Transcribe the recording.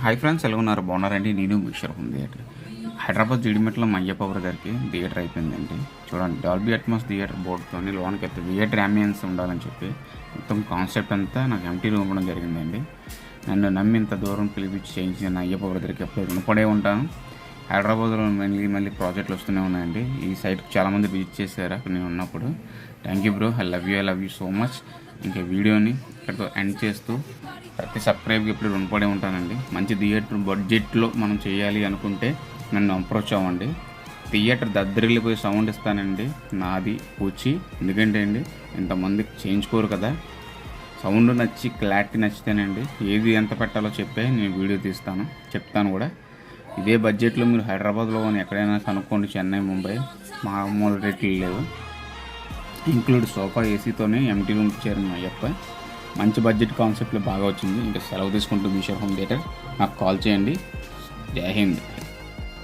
Hi friends, ఎలా ఉన్నారు? బాగున్నారండి? నేను మిక్చర్ హోమ్ థియేటర్ హైదరాబాద్ జీడిమెట్లో మా అయ్యప్ప గారికి థియేటర్ అయిపోయిందండి. చూడండి, డాల్బీ అట్మాస్ థియేటర్ బోర్డుతో లోనికి వెళ్తే థియేటర్ అంబియన్స్ ఉండాలని చెప్పి మొత్తం కాన్సెప్ట్ అంతా నాకు ఎంటీలో ఇవ్వడం జరిగిందండి. నన్ను నమ్మి ఇంత దూరం పిలిపించి చేయించిన అయ్యప్ప బ్రదర్కి ఎప్పుడు రుణపడే ఉంటాను. హైదరాబాద్లో మళ్ళీ ప్రాజెక్టులు వస్తూనే ఉన్నాయండి. ఈ సైట్కి చాలామంది విజిట్ చేశారు అక్కడ నేను ఉన్నప్పుడు. Thank you bro, I love you so much. ఇంకా వీడియోని ఇక్కడితో ఎండ్ చేస్తూ ప్రతి సబ్స్క్రైబ్కి ఎప్పుడు రుణపడే ఉంటానండి. మంచి థియేటర్ బడ్జెట్లో మనం చేయాలి అనుకుంటే నన్ను అప్రోచ్ అవ్వండి. థియేటర్ దద్దరిల్లిపోయి సౌండ్ ఇస్తానండి, నాది పూచి. ఎందుకంటే అండి ఇంతమంది చేయించుకోరు కదా. సౌండ్ నచ్చి క్లారిటీ నచ్చితేనండి ఏది ఎంత పెట్టాలో చెప్పే నేను వీడియో తీస్తాను, చెప్తాను కూడా. ఇదే బడ్జెట్లో మీరు హైదరాబాద్లో ఎక్కడైనా కనుక్కోండి, చెన్నై, ముంబై, మామూలు రేట్లు లేవు. ఇంక్లూడ్ సోఫా ఏసీతోనే ఎంటీ రూమ్ ఇచ్చారు మా అయ్యప్ప. మంచి బడ్జెట్ కాన్సెప్ట్లో బాగా వచ్చింది. ఇంకా సెలవు తీసుకుంటూ మిక్చర్ హోమ్ థియేటర్ నాకు కాల్ చేయండి. జై హింద్.